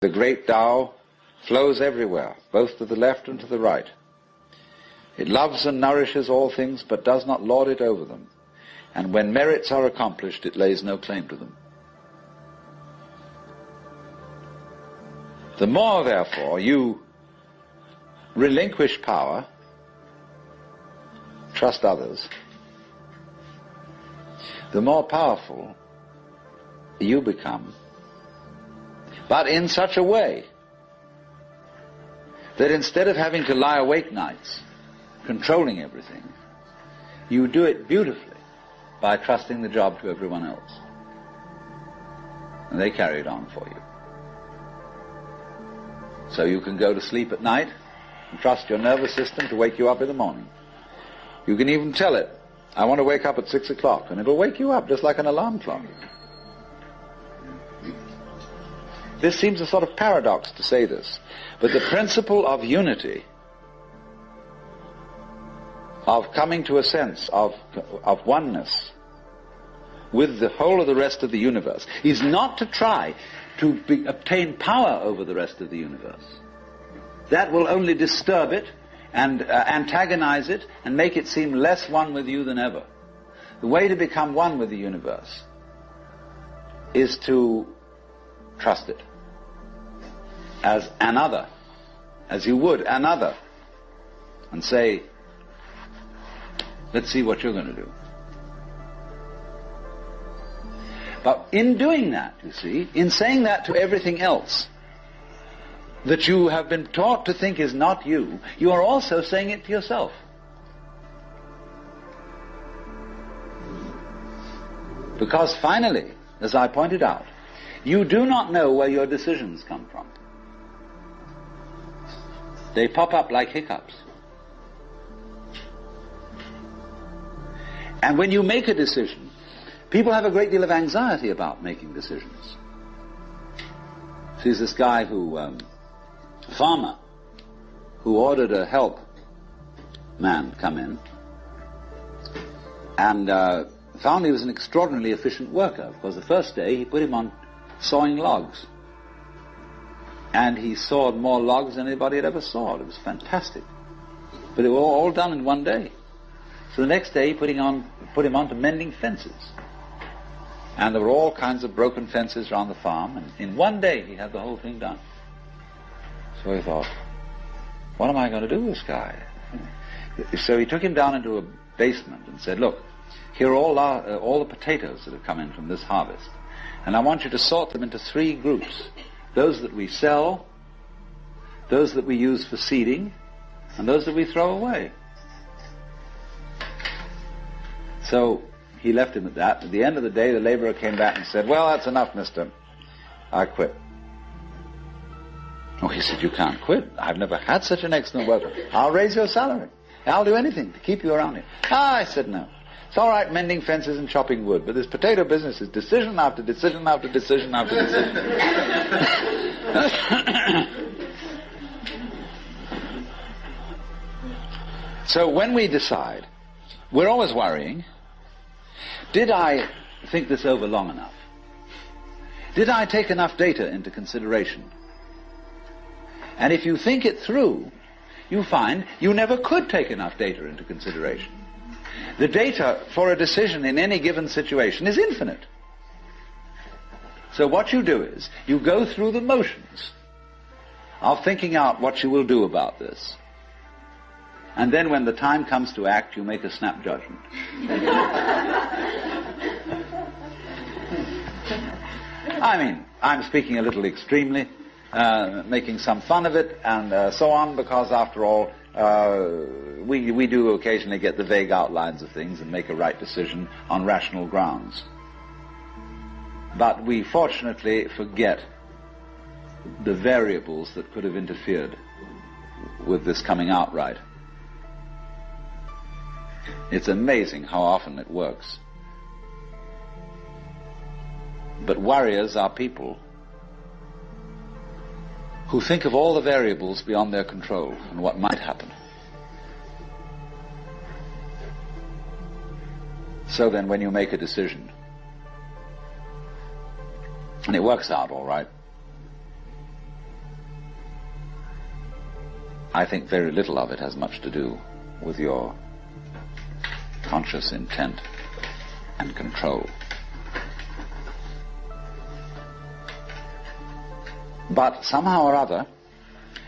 The great Tao flows everywhere, both to the left and to the right. It loves and nourishes all things, but does not lord it over them. And when merits are accomplished, it lays no claim to them. The more, therefore, you relinquish power, trust others, the more powerful you become, but in such a way that instead of having to lie awake nights controlling everything, you do it beautifully by trusting the job to everyone else. And they carry it on for you. So you can go to sleep at night and trust your nervous system to wake you up in the morning. You can even tell it, I want to wake up at 6 o'clock, and it'll wake you up just like an alarm clock. This seems a sort of paradox to say this, but the principle of unity, of coming to a sense of oneness with the whole of the rest of the universe, is not to try to obtain power over the rest of the universe. That will only disturb it and antagonize it and make it seem less one with you than ever. The way to become one with the universe is to trust it as another, as you would another, and say, let's see what you're going to do. But in doing that, you see, in saying that to everything else that you have been taught to think is not you, you are also saying it to yourself. Because finally, as I pointed out, you do not know where your decisions come from. They pop up like hiccups. And when you make a decision, people have a great deal of anxiety about making decisions. There's this guy farmer, who ordered a help man come in, and found he was an extraordinarily efficient worker, because the first day he put him on sawing logs. And he sawed more logs than anybody had ever sawed. It was fantastic. But it was all done in one day. So the next day he put him on to mending fences. And there were all kinds of broken fences around the farm, and in one day he had the whole thing done. So he thought, what am I going to do with this guy? So he took him down into a basement and said, look, here are all the potatoes that have come in from this harvest. And I want you to sort them into 3 groups. Those that we sell, those that we use for seeding, and those that we throw away. So he left him at that. At the end of the day, the laborer came back and said, well, that's enough, mister. I quit. Oh, he said, you can't quit. I've never had such an excellent worker. I'll raise your salary. I'll do anything to keep you around here. I said, no. It's all right mending fences and chopping wood, but this potato business is decision after decision after decision after decision. So when we decide, we're always worrying, did I think this over long enough? Did I take enough data into consideration? And if you think it through, you find you never could take enough data into consideration. The data for a decision in any given situation is infinite. So what you do is, you go through the motions of thinking out what you will do about this. And then when the time comes to act, you make a snap judgment. I mean, I'm speaking a little extremely, making some fun of it and so on, because after all, we do occasionally get the vague outlines of things and make a right decision on rational grounds. But we fortunately forget the variables that could have interfered with this coming out right. It's amazing how often it works. But warriors are people who think of all the variables beyond their control and what might happen. So then when you make a decision, and it works out all right, I think very little of it has much to do with your conscious intent and control. But somehow or other,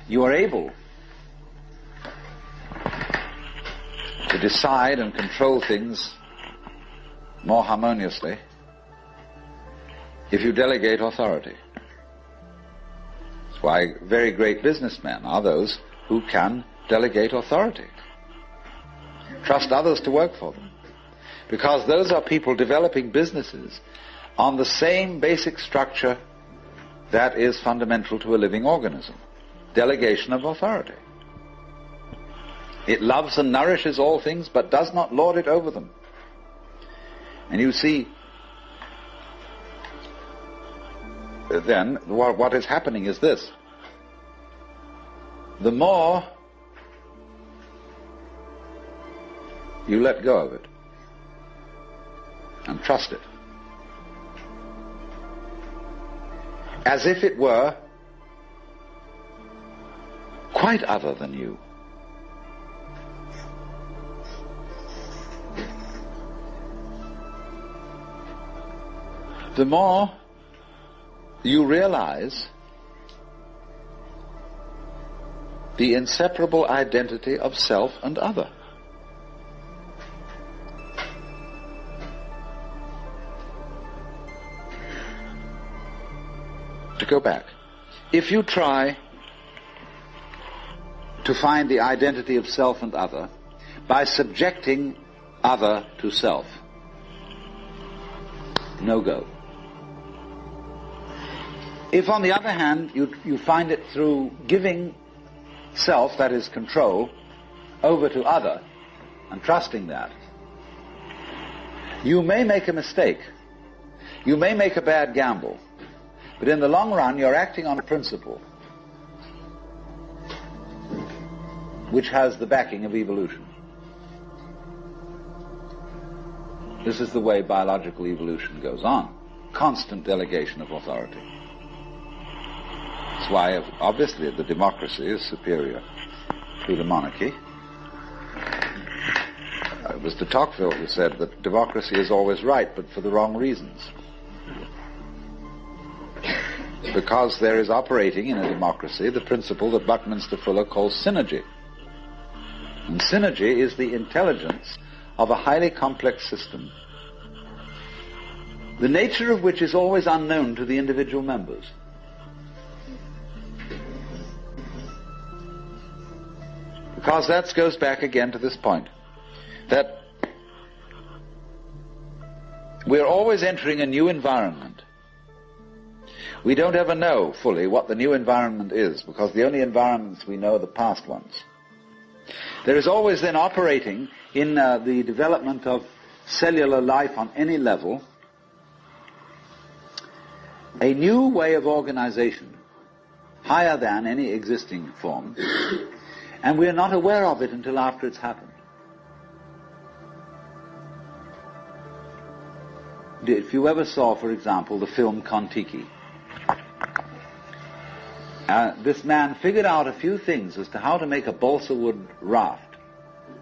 you are able to decide and control things more harmoniously if you delegate authority. That's why very great businessmen are those who can delegate authority, trust others to work for them, because those are people developing businesses on the same basic structure that is fundamental to a living organism: delegation of authority. It loves and nourishes all things, but does not lord it over them. And you see, then, what is happening is this: the more you let go of it and trust it, as if it were quite other than you, the more you realize the inseparable identity of self and other. To go back, if you try to find the identity of self and other by subjecting other to self, no go. If, on the other hand, you find it through giving self, that is control, over to other and trusting that, you may make a mistake. You may make a bad gamble. But in the long run, you're acting on a principle which has the backing of evolution. This is the way biological evolution goes on. Constant delegation of authority. That's why, obviously, the democracy is superior to the monarchy. It was de Tocqueville who said that democracy is always right, but for the wrong reasons. Because there is operating in a democracy the principle that Buckminster Fuller calls synergy. And synergy is the intelligence of a highly complex system, the nature of which is always unknown to the individual members. Because that goes back again to this point, that we're always entering a new environment. We don't ever know fully what the new environment is, because the only environments we know are the past ones. There is always then operating in the development of cellular life on any level a new way of organization, higher than any existing form, and we are not aware of it until after it's happened. If you ever saw, for example, the film Kon-Tiki, this man figured out a few things as to how to make a balsa wood raft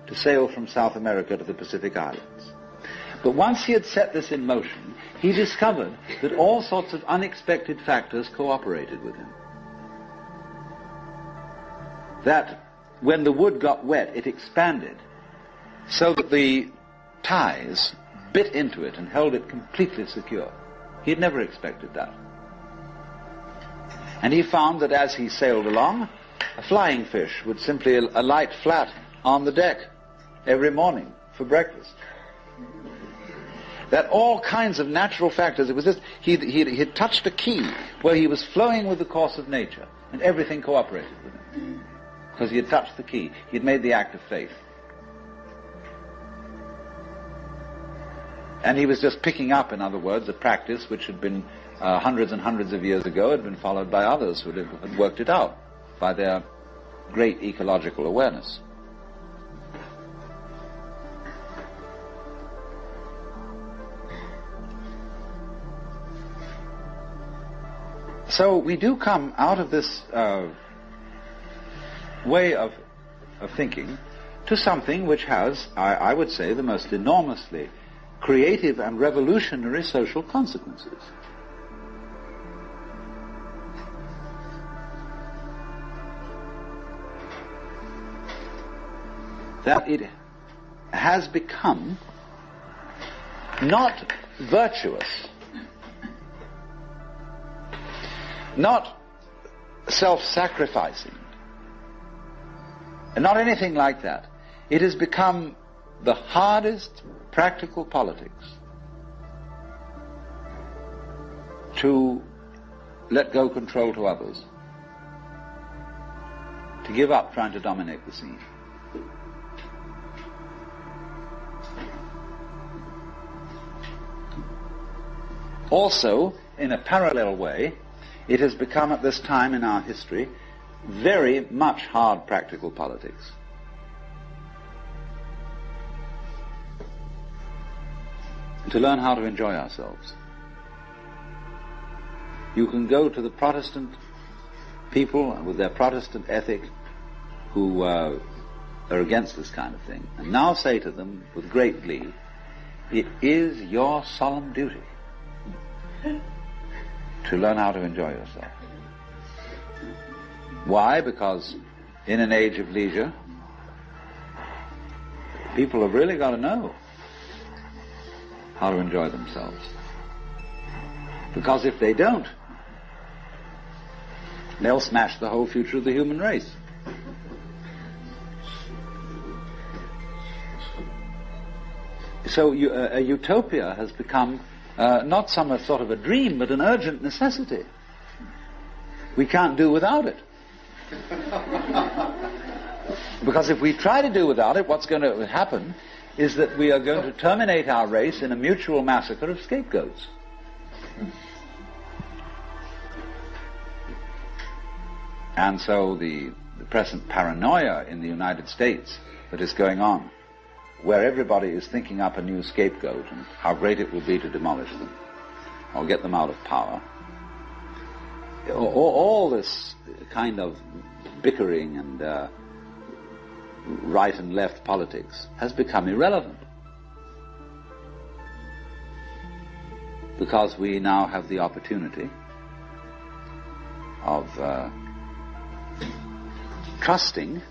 to sail from South America to the Pacific Islands. But once he had set this in motion, he discovered that all sorts of unexpected factors cooperated with him. That when the wood got wet, it expanded so that the ties bit into it and held it completely secure. He had never expected that. And he found that as he sailed along, a flying fish would simply alight flat on the deck every morning for breakfast. That all kinds of natural factors, it was just, he had touched a key where he was flowing with the course of nature, and everything cooperated with him. Because he had touched the key. He had made the act of faith. And he was just picking up, in other words, a practice which had been hundreds and hundreds of years ago, had been followed by others who had worked it out by their great ecological awareness. So we do come out of this way of of thinking to something which has, I would say, the most enormously creative and revolutionary social consequences. That it has become not virtuous, not self-sacrificing, and not anything like that. It has become the hardest practical politics to let go control to others, to give up trying to dominate the scene. Also, in a parallel way, it has become at this time in our history very much hard practical politics. To learn how to enjoy ourselves. You can go to the Protestant people with their Protestant ethic who are against this kind of thing, and now say to them with great glee, it is your solemn duty to learn how to enjoy yourself. Why? Because in an age of leisure, people have really got to know how to enjoy themselves. Because if they don't, they'll smash the whole future of the human race. So a utopia has become not some sort of a dream, but an urgent necessity. We can't do without it. Because if we try to do without it, what's going to happen is that we are going to terminate our race in a mutual massacre of scapegoats. And so the present paranoia in the United States that is going on, where everybody is thinking up a new scapegoat and how great it will be to demolish them or get them out of power, all this kind of bickering and right and left politics has become irrelevant, because we now have the opportunity of trusting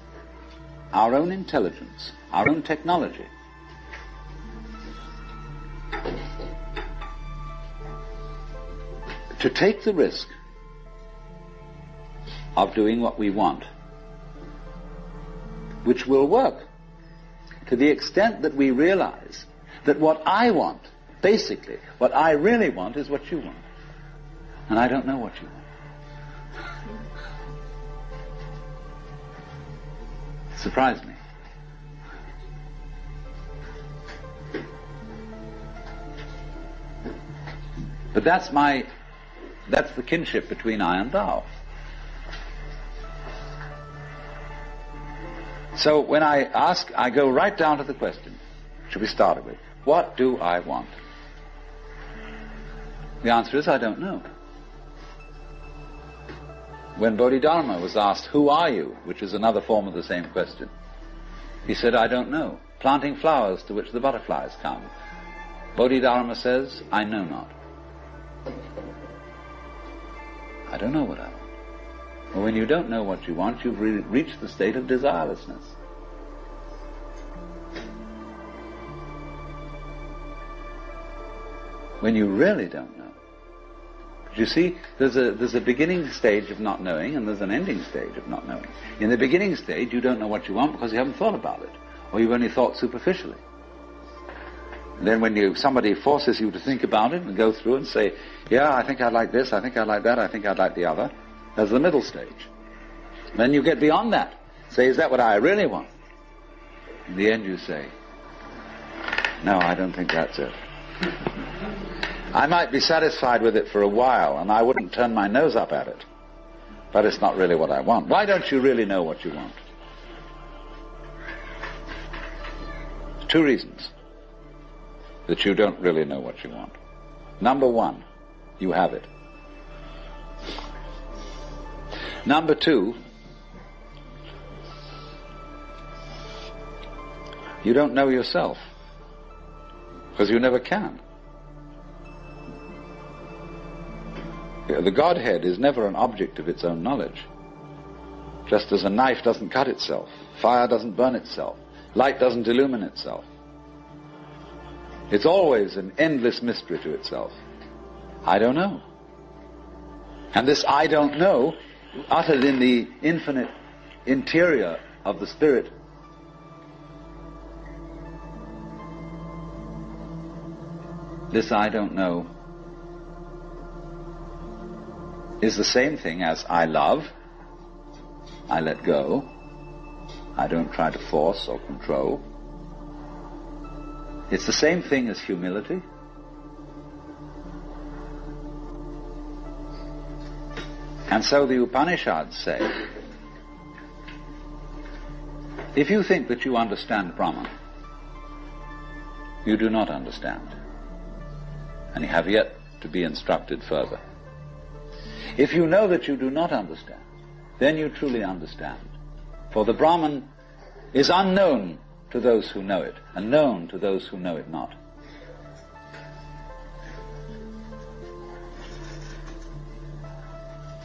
our own intelligence, our own technology, to take the risk of doing what we want, which will work to the extent that we realize that what I want, basically, what I really want is what you want. And I don't know what you want. It surprised me. But that's the kinship between I and thou. So when I ask, I go right down to the question, should we start with, what do I want? The answer is, I don't know. When Bodhidharma was asked, who are you, which is another form of the same question, he said, I don't know. Planting flowers to which the butterflies come. Bodhidharma says, I know not. I don't know what I want. Well, when you don't know what you want, you've reached the state of desirelessness. When you really don't know. You see, there's a beginning stage of not knowing, and there's an ending stage of not knowing. In the beginning stage, you don't know what you want because you haven't thought about it, or you've only thought superficially. And then when somebody forces you to think about it and go through and say, yeah, I think I'd like this, I think I'd like that, I think I'd like the other, there's the middle stage. Then you get beyond that. Say, is that what I really want? In the end you say, no, I don't think that's it. I might be satisfied with it for a while, and I wouldn't turn my nose up at it, but it's not really what I want. Why don't you really know what you want? Two reasons that you don't really know what you want. Number one, you have it. Number two, You don't know yourself, because you never can. The Godhead is never an object of its own knowledge. Just as a knife doesn't cut itself, fire doesn't burn itself, light doesn't illumine itself. It's always an endless mystery to itself. I don't know. And this I don't know, uttered in the infinite interior of the spirit, this I don't know is the same thing as I love, I let go, I don't try to force or control. It's the same thing as humility. And so the Upanishads say, if you think that you understand Brahman, you do not understand, and you have yet to be instructed further. If you know that you do not understand, then you truly understand. For the Brahman is unknown to those who know it, and known to those who know it not.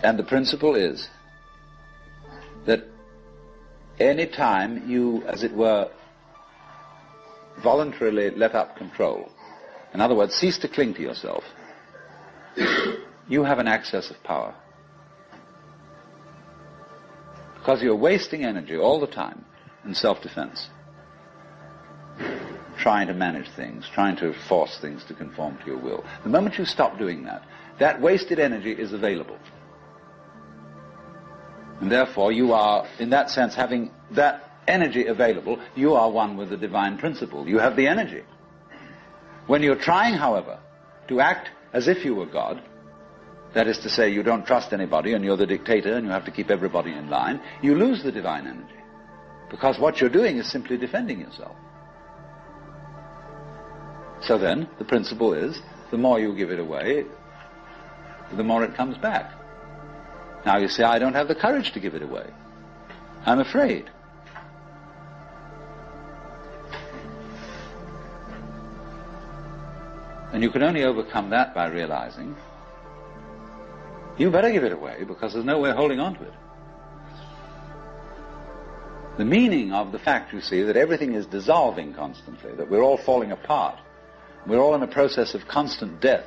And the principle is that any time you, as it were, voluntarily let up control, in other words, cease to cling to yourself, you have an access of power. Because you're wasting energy all the time in self-defense, trying to manage things, trying to force things to conform to your will. The moment you stop doing that, that wasted energy is available. And therefore you are, in that sense, having that energy available, you are one with the divine principle. You have the energy. When you're trying, however, to act as if you were God, that is to say, you don't trust anybody and you're the dictator and you have to keep everybody in line, you lose the divine energy. Because what you're doing is simply defending yourself. So then, the principle is, the more you give it away, the more it comes back. Now you say, I don't have the courage to give it away. I'm afraid. And you can only overcome that by realizing you better give it away, because there's no way of holding on to it. The meaning of the fact, you see, that everything is dissolving constantly, that we're all falling apart, we're all in a process of constant death,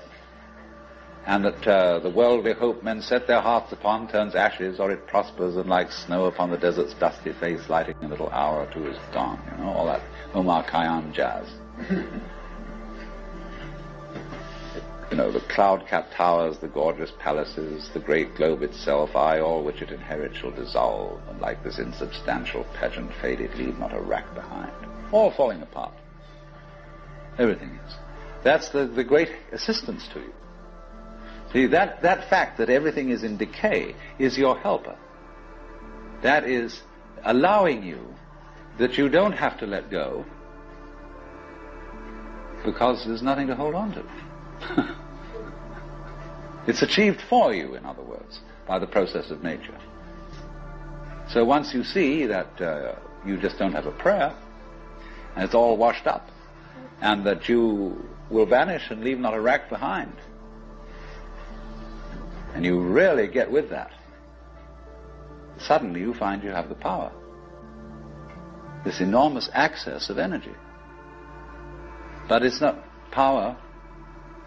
and that the world we hope men set their hearts upon turns ashes, or it prospers, and like snow upon the desert's dusty face, lighting a little hour or two is gone. You know, all that Omar Khayyam jazz. You know, the cloud-capped towers, the gorgeous palaces, the great globe itself, I, all which it inherits, shall dissolve, and like this insubstantial pageant faded, leave not a rack behind. All falling apart. Everything is. That's the great assistance to you. See, that fact that everything is in decay is your helper. That is allowing you that you don't have to let go, because there's nothing to hold on to. It's achieved for you, in other words, by the process of nature. So once you see that you just don't have a prayer, and it's all washed up, and that you will vanish and leave not a rack behind, and you really get with that, suddenly you find you have the power, this enormous access of energy. But it's not power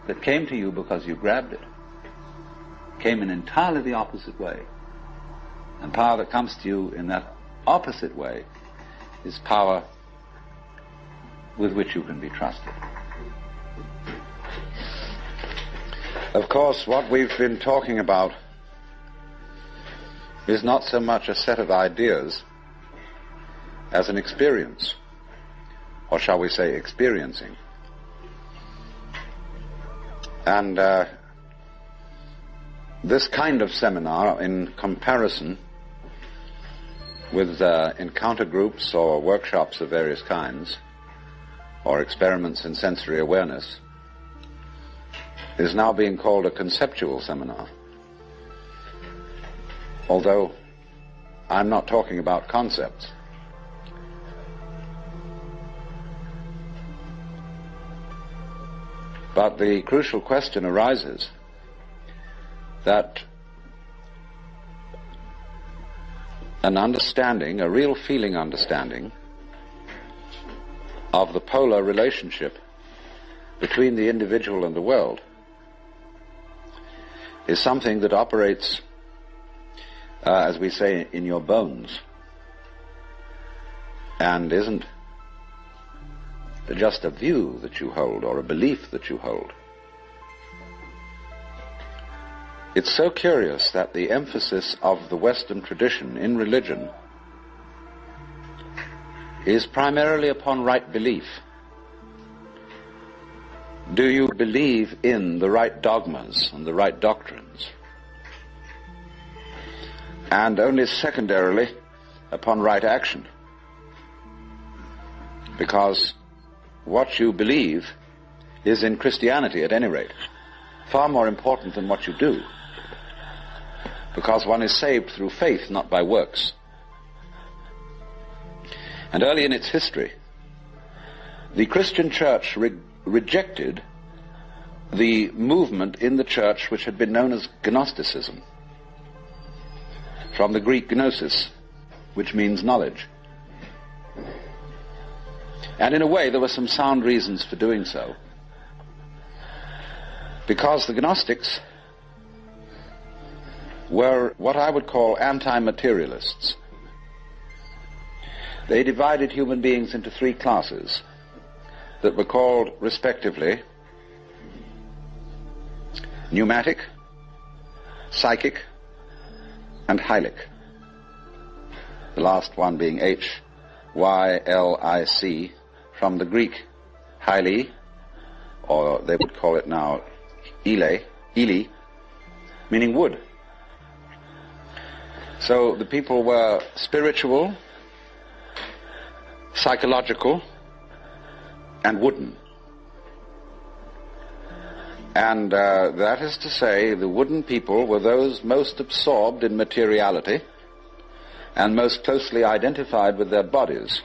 that came to you because you grabbed it. It came in entirely the opposite way. And power that comes to you in that opposite way is power with which you can be trusted. Of course, what we've been talking about is not so much a set of ideas as an experience, or shall we say experiencing. And this kind of seminar, in comparison with encounter groups or workshops of various kinds, or experiments in sensory awareness, is now being called a conceptual seminar. Although I'm not talking about concepts. But the crucial question arises that an understanding, a real feeling understanding, of the polar relationship between the individual and the world is something that operates, as we say, in your bones, and isn't just a view that you hold or a belief that you hold. It's so curious that the emphasis of the Western tradition in religion is primarily upon right belief. Do you believe in the right dogmas and the right doctrines? And only secondarily upon right action. Because what you believe is, in Christianity at any rate, far more important than what you do. Because one is saved through faith, not by works. And early in its history, the Christian church rejected the movement in the church which had been known as Gnosticism, from the Greek gnosis, which means knowledge. And in a way, there were some sound reasons for doing so, because the Gnostics were what I would call anti-materialists. They divided human beings into three classes that were called, respectively, pneumatic, psychic, and hylic. The last one being H-Y-L-I-C, from the Greek hyli, or they would call it now ile, meaning wood. So the people were spiritual, psychological, and wooden. And that is to say, the wooden people were those most absorbed in materiality and most closely identified with their bodies.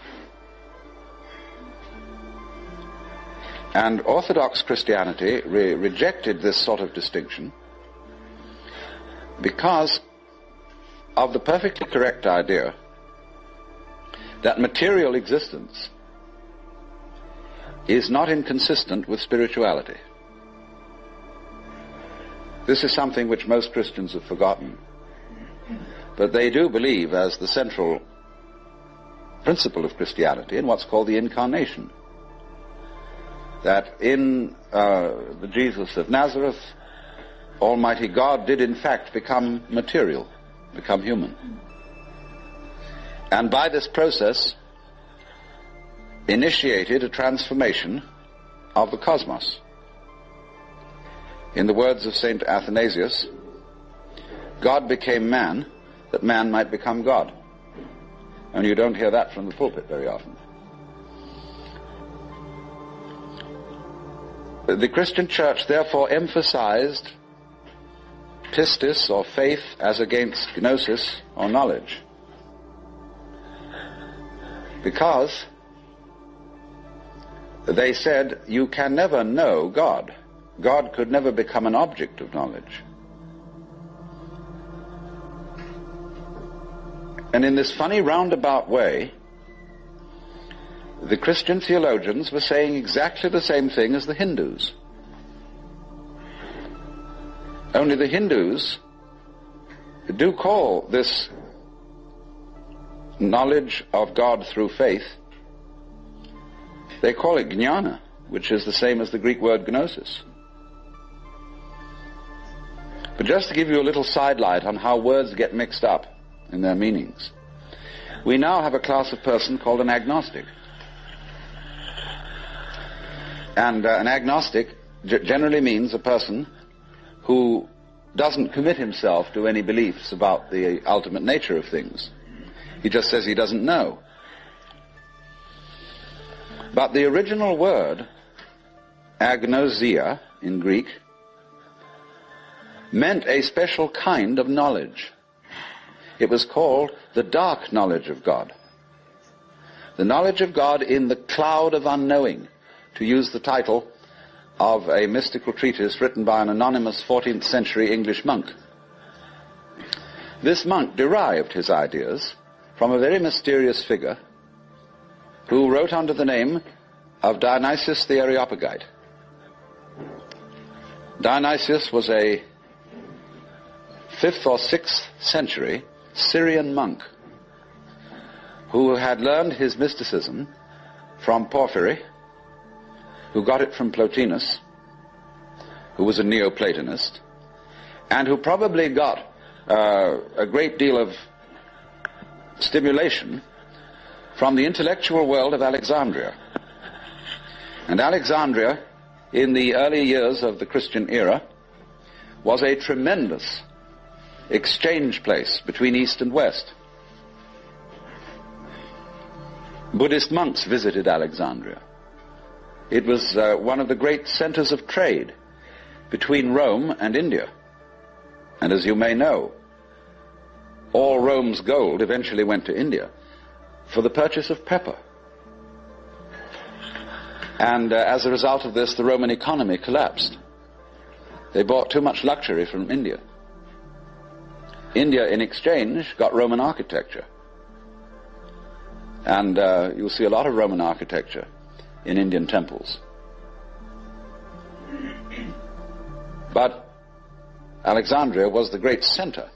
And Orthodox Christianity rejected this sort of distinction because of the perfectly correct idea that material existence is not inconsistent with spirituality. This is something which most Christians have forgotten. But they do believe, as the central principle of Christianity, in what's called the incarnation. That in the Jesus of Nazareth, Almighty God did in fact become material, become human. And by this process initiated a transformation of the cosmos. In the words of St. Athanasius, God became man that man might become God. And you don't hear that from the pulpit very often. The Christian church therefore emphasized pistis, or faith, as against gnosis, or knowledge. Because they said you can never know God. God could never become an object of knowledge. And in this funny roundabout way, the Christian theologians were saying exactly the same thing as the Hindus. Only the Hindus do call this knowledge of God through faith, they call it jnana, which is the same as the Greek word gnosis. But just to give you a little sidelight on how words get mixed up in their meanings, we now have a class of person called an agnostic. And an agnostic generally means a person who doesn't commit himself to any beliefs about the ultimate nature of things. He just says he doesn't know. But the original word, agnosia in Greek, meant a special kind of knowledge. It was called the dark knowledge of God. The knowledge of God in the cloud of unknowing, to use the title of a mystical treatise written by an anonymous 14th century English monk. This monk derived his ideas from a very mysterious figure who wrote under the name of Dionysius the Areopagite. Dionysius was a 5th or 6th century Syrian monk who had learned his mysticism from Porphyry, who got it from Plotinus, who was a Neoplatonist, and who probably got a great deal of stimulation from the intellectual world of Alexandria. And Alexandria, in the early years of the Christian era, was a tremendous exchange place between East and West. Buddhist monks visited Alexandria. It was one of the great centers of trade between Rome and India. And as you may know, all Rome's gold eventually went to India for the purchase of pepper. And as a result of this, the Roman economy collapsed. They bought too much luxury from India. India, in exchange, got Roman architecture. And you'll see a lot of Roman architecture in Indian temples. But Alexandria was the great center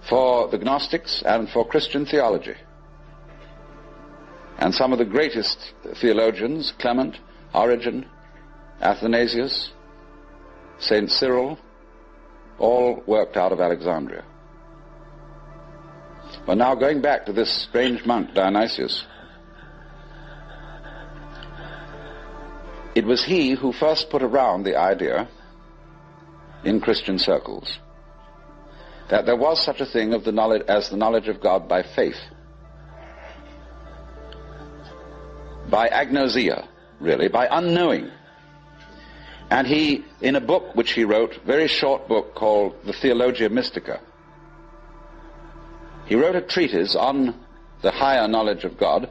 for the Gnostics and for Christian theology. And some of the greatest theologians, Clement, Origen, Athanasius, St. Cyril, all worked out of Alexandria. But now going back to this strange monk, Dionysius, it was he who first put around the idea in Christian circles that there was such a thing of the knowledge as the knowledge of God by faith, by agnosia, really, by unknowing. And he, in a book which he wrote, very short book called the Theologia Mystica, he wrote a treatise on the higher knowledge of God,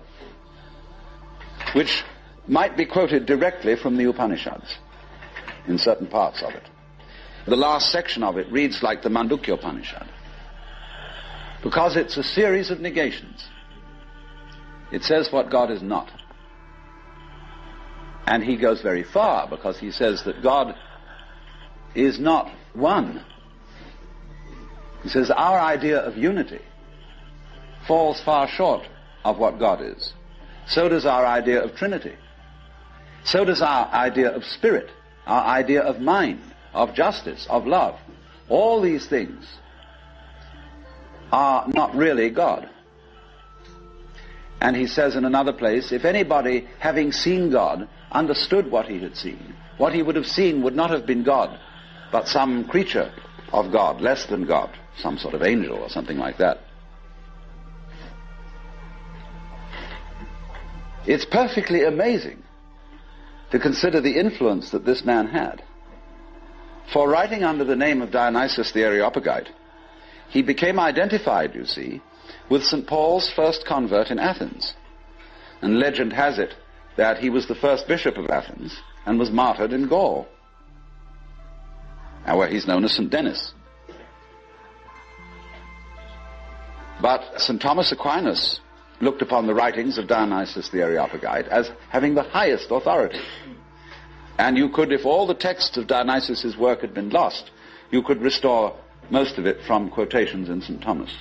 which might be quoted directly from the Upanishads in certain parts of it. The last section of it reads like the Mandukya Upanishad, because it's a series of negations. It says what God is not. And he goes very far, because he says that God is not one. He says our idea of unity falls far short of what God is. So does our idea of Trinity. So does our idea of spirit, our idea of mind, of justice, of love. All these things are not really God. And he says in another place, if anybody, having seen God, understood what he had seen, what he would have seen would not have been God, but some creature of God, less than God, some sort of angel or something like that. It's perfectly amazing to consider the influence that this man had. For writing under the name of Dionysius the Areopagite, he became identified, you see, with St. Paul's first convert in Athens. And legend has it that he was the first bishop of Athens and was martyred in Gaul, where he's known as St. Denis. But St. Thomas Aquinas looked upon the writings of Dionysius the Areopagite as having the highest authority. And you could, if all the texts of Dionysius's work had been lost, you could restore most of it from quotations in St. Thomas.